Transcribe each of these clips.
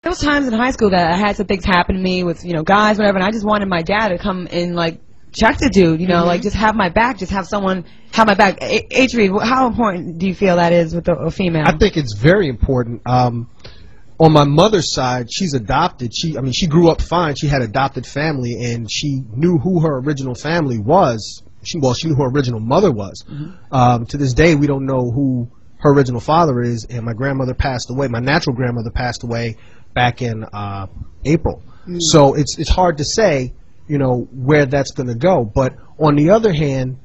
There was times in high school that I had some things happen to me with, you know, guys, whatever, and I just wanted my dad to come and, like, check the dude, you know, like, just have my back, just have someone have my back. Adrian, how important do you feel that is with a female? I think it's very important. On my mother's side, she's adopted. She grew up fine. She had adopted family, and she knew who her original family was. She knew who her original mother was. To this day, we don't know who her original father is, and my grandmother passed away. My natural grandmother passed away back in April. So it's hard to say, you know, where that's going to go. But on the other hand,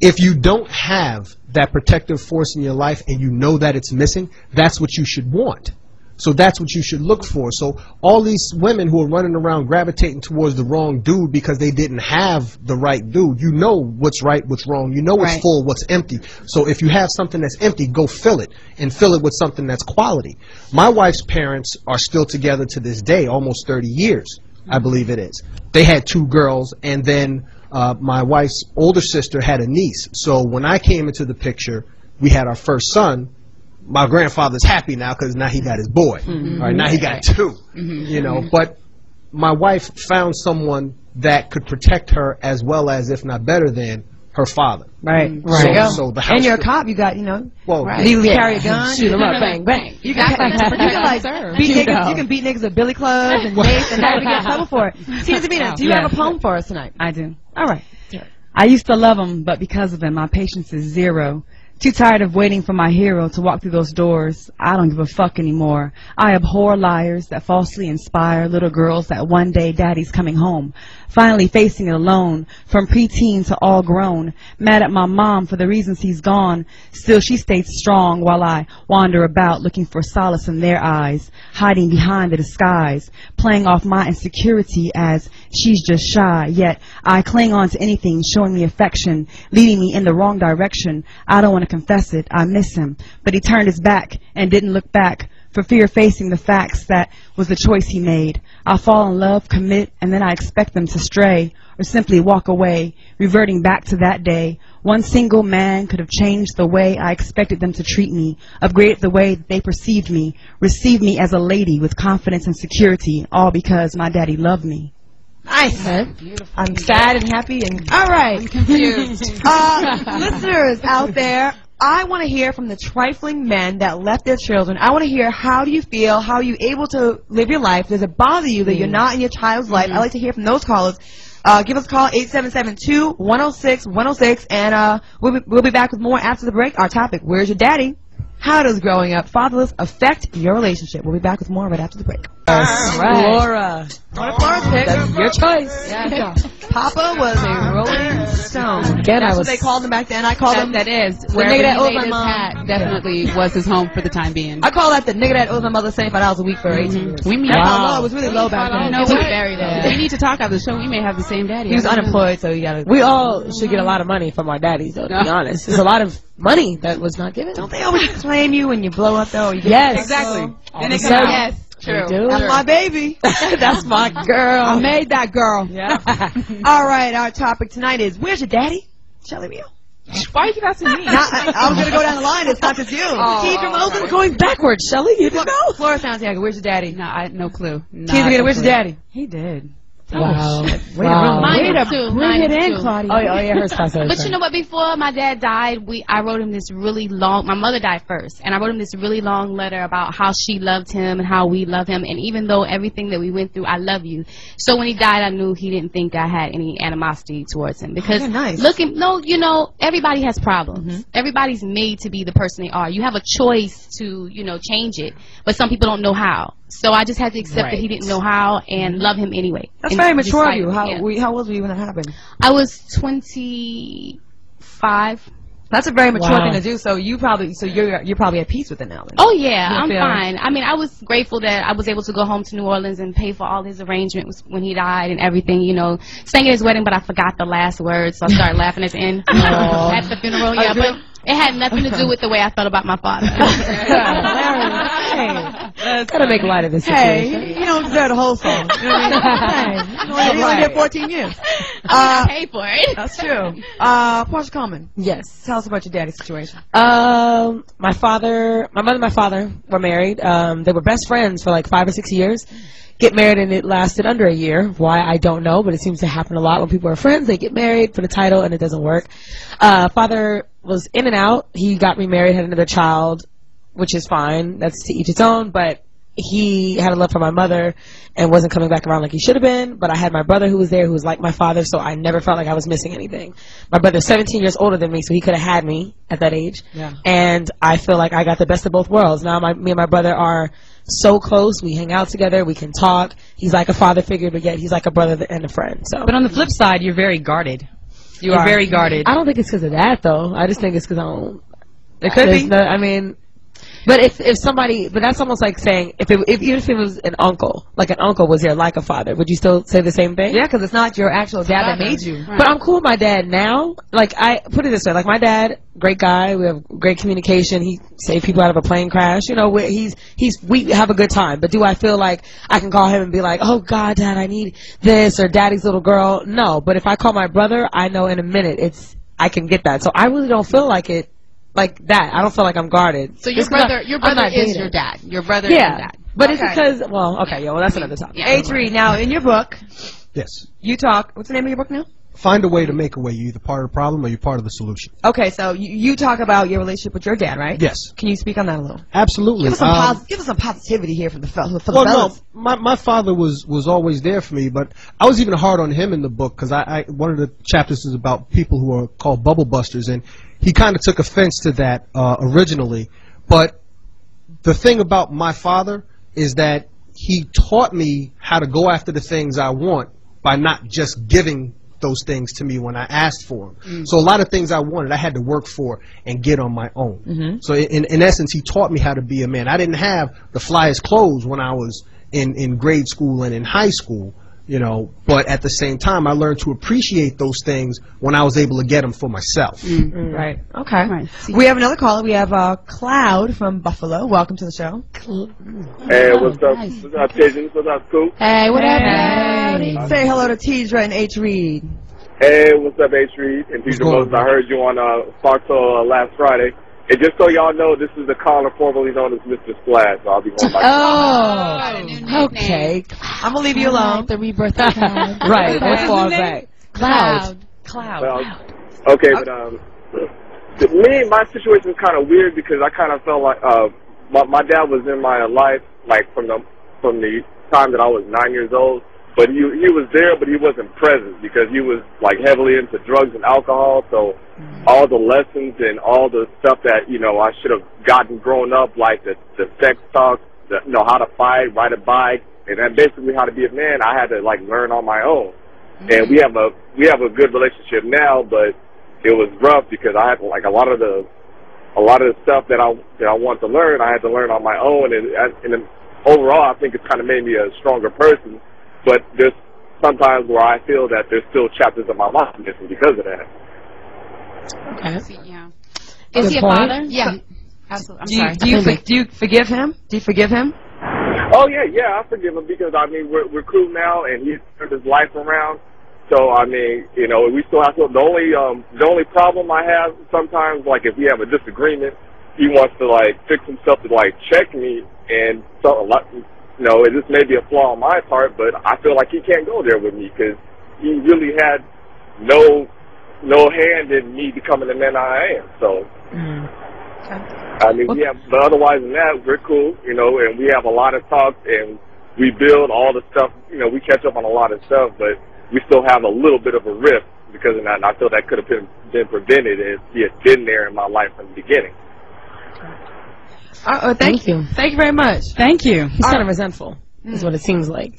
if you don't have that protective force in your life and you know that it's missing, that's what you should want. So that's what you should look for. So all these women who are running around gravitating towards the wrong dude because they didn't have the right dude, you know what's right, what's wrong. You know what's full, what's empty. So if you have something that's empty, go fill it, and fill it with something that's quality. My wife's parents are still together to this day, almost 30 years, I believe it is. They had 2 girls, and then my wife's older sister had a niece. So when I came into the picture, we had our first son. My grandfather's happy now because now he got his boy. All right, now he got 2. You know, but my wife found someone that could protect her as well as, if not better than, her father. So the house. And you're a cop. You got, you know, well, you carry a gun. Shoot them up, bang, bang. You can beat niggas. You can beat niggas with billy clubs and mace and never get in trouble for it. Tina Davina, do you have a poem for us tonight? I do. All right. I used to love him, but because of him, my patience is 0. Too tired of waiting for my hero to walk through those doors. I don't give a fuck anymore. I abhor liars that falsely inspire little girls that one day daddy's coming home. Finally facing it alone, from preteen to all grown. Mad at my mom for the reasons he's gone. Still she stays strong while I wander about looking for solace in their eyes. Hiding behind the disguise. Playing off my insecurity as she's just shy. Yet I cling on to anything showing me affection. Leading me in the wrong direction. I don't want to confess it, I miss him. But he turned his back and didn't look back. For fear of facing the facts, that was the choice he made. I fall in love, commit, and then I expect them to stray, or simply walk away, reverting back to that day. One single man could have changed the way I expected them to treat me, upgraded the way they perceived me, received me as a lady with confidence and security, all because my daddy loved me. Nice. I'm sad and happy and all right. I'm confused. Listeners out there, I want to hear from the trifling men that left their children. I want to hear, how do you feel? How are you able to live your life? Does it bother you that you're not in your child's life? I'd like to hear from those callers. Give us a call, 877-2-106-106, and we'll be back with more after the break. Our topic, where's your daddy? How does growing up fatherless affect your relationship? We'll be back with more right after the break. All right. Laura. Laura's pick. That's your choice. Yeah. Papa was a Rolling Stone. That's what they called him back then. I called him that is. the Wherever nigga that he owes laid my his mom. hat definitely was his home for the time being. I call that the nigga that owes my mother $75 a week for 18 years. We mean, That's how low. It was really low back then. No, we need to talk after the show. We may have the same daddy. He was unemployed, so you gotta. We all should get a lot of money from our daddies, though, to be honest. There's a lot of money that was not given. Don't they always claim you when you blow up, though? Yes. Exactly. Then they come out. Yes. True. That's my baby. That's my girl. I made that girl. Yeah. All right, our topic tonight is, where's your daddy? Shelly Real. Why are you asking me? I was going to go down the line. It's not just you. Keith Moses. We're going backwards, Shelly. You didn't know? Flora Santiago, where's your daddy? No, I had no clue. Keith, where's your daddy? He did. Wow. Mine too. Bring it in, Claudia. Oh, yeah, hers passed away. But you know what? Before my dad died, I wrote him this really long. My mother died first, and I wrote him this really long letter about how she loved him and how we love him. And even though everything that we went through, I love you. So when he died, I knew he didn't think I had any animosity towards him, because you know, everybody has problems. Everybody's made to be the person they are. You have a choice to, you know, change it, but some people don't know how. So I just had to accept that he didn't know how and love him anyway. That's very mature of you. How old were you when that happened? I was 25. That's a very mature thing to do. So you're probably at peace with it now. Then. Oh yeah, I'm fine. I mean, I was grateful that I was able to go home to New Orleans and pay for all his arrangements when he died and everything. You know, sang at his wedding, but I forgot the last words, so I started laughing at the end at the funeral. Yeah, but it had nothing to do with the way I felt about my father. Gotta make light of this Hey, situation. you don't deserve the whole song. You know what I mean? Hey, you only did 14 years. I pay for it. That's true. Portia Coleman, Yes. tell us about your daddy's situation. My mother and my father were married. They were best friends for like 5 or 6 years. Get married and it lasted under a year. Why, I don't know, but it seems to happen a lot when people are friends. They get married for the title and it doesn't work. Father was in and out. He got remarried, had another child, which is fine. That's to each its own, but he had a love for my mother and wasn't coming back around like he should have been. But I had my brother who was there, who was like my father, so I never felt like I was missing anything. My brother's 17 years older than me, so he could have had me at that age. Yeah. And I feel like I got the best of both worlds. Now me and my brother are so close. We hang out together. We can talk. He's like a father figure, but yet he's like a brother and a friend. So. But on the flip side, you're very guarded. You're are. very guarded. I don't think it's because of that, though. I just think it's because I don't. It could be. No, I mean, but if somebody, but that's almost like saying even if it was an uncle, like an uncle was here like a father, would you still say the same thing? Yeah, because it's not your actual dad that made you. Right. But I'm cool with my dad now. Like, I put it this way, like my dad, great guy. We have great communication. He saved people out of a plane crash. You know, we have a good time. But do I feel like I can call him and be like, oh God, Dad, I need this, or Daddy's little girl? No. But if I call my brother, I know in a minute I can get that. So I really don't feel like it. Like that. I don't feel like I'm guarded. So your brother is your dad. Your brother is your dad. But it's Okay. because, well, okay, well, that's another topic. Yeah. H. Reed, now in your book, Yes. you talk, what's the name of your book now? Find a way to make a way. You're either part of the problem or you're part of the solution. Okay, so you talk about your relationship with your dad, right? Yes. Can you speak on that a little? Absolutely. Give us some positivity here for the fellas. Well, no, my father was always there for me, but I was even hard on him in the book because one of the chapters is about people who are called bubble busters, and he kind of took offense to that originally. But the thing about my father is that he taught me how to go after the things I want by not just giving those things to me when I asked for them. So a lot of things I wanted, I had to work for and get on my own. So in essence, he taught me how to be a man. I didn't have the flyest clothes when I was in grade school and in high school, you know, but at the same time, I learned to appreciate those things when I was able to get them for myself. Right. Okay. We have another caller. We have Cloud from Buffalo. Welcome to the show. Hey, what's up? What's up, Pigeons? What's up, Scoop? Hey, what up, Hey. Cloudy? Say hello to Tidra and H. Reed. Hey, what's up, H. Reed? And Deidre going Moses, I heard you on Fox last Friday. And just so y'all know, this is the caller formerly known as Mr. Splash, so I'll be going by. Oh, okay. I'm going to leave you alone. The rebirth of Cloud. Right, What's let's his fall name? back. Cloud. Well, okay, but my situation is kind of weird because I kind of felt like my dad was in my life like from the time that I was 9 years old. But he was there, but he wasn't present because he was like heavily into drugs and alcohol. So all the lessons and all the stuff that I should have gotten growing up, like the sex talk, how to fight, ride a bike, and then basically how to be a man, I had to like learn on my own. And we have a good relationship now, but it was rough because I had like a lot of the stuff that I want to learn, I had to learn on my own, and overall, I think it's kind of made me a stronger person. But there's sometimes where I feel that there's still chapters of my life missing because of that. Okay. Yeah. Is he a father? Yeah. Absolutely. I'm sorry. Do you forgive him? Do you forgive him? Oh yeah, I forgive him because I mean we're cool now, and he's turned his life around. So I mean, we still have to. The only problem I have sometimes, like if we have a disagreement, he wants to like fix himself to like check me, and so this may be a flaw on my part, but I feel like he can't go there with me because he really had no hand in me becoming the man I am. So, I mean, but otherwise than that, we're cool, and we have a lot of talks, and we build all the stuff, we catch up on a lot of stuff, but we still have a little bit of a rift because of that, and I feel that could have been prevented if he had been there in my life from the beginning. Thank you. Thank you very much. Thank you. He's kind of resentful, is what it seems like.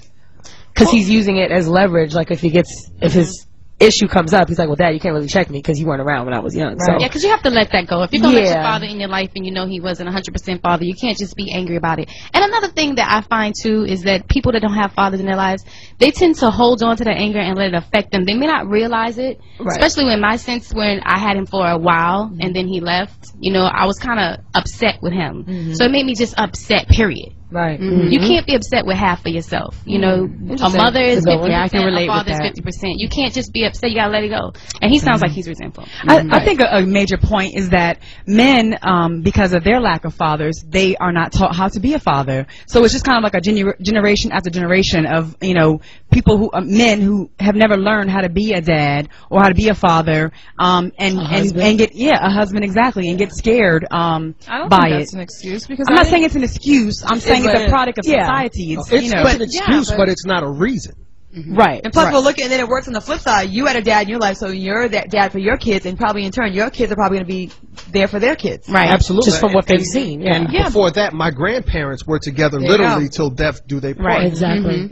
Because he's using it as leverage. Like, if his issue comes up, he's like, well, Dad, you can't really check me because you weren't around when I was young. Right. So. Yeah, because you have to let that go. If you're going to let your father in your life and he wasn't 100% father, you can't just be angry about it. And another thing that I find, too, is that people that don't have fathers in their lives, they tend to hold on to their anger and let it affect them. They may not realize it, especially in my sense when I had him for a while and then he left. I was kind of upset with him. So it made me just upset, period. Right. You can't be upset with half of yourself. You know, a mother is 50%, I can relate a father with is 50%. You can't just be upset. You gotta let it go. And he sounds like he's resentful. I think a major point is that men, because of their lack of fathers, they are not taught how to be a father. So it's just kind of like a generation after generation of, you know, people who, men who have never learned how to be a dad or how to be a father, and get, a husband, exactly, and get scared, I don't by think it. that's an excuse because I'm not saying it's an excuse. I'm saying it's a product of Yeah. society. It's, It's you know, an excuse, but it's not a reason. right. And plus, right. we'll look at, and then it works on the flip side. You had a dad in your life, so you're that dad for your kids, and probably in turn, your kids are probably going to be there for their kids. Right. Absolutely. Just from what they've seen. Yeah. And before that, my grandparents were together There you literally go. till death do they part. Right. Exactly.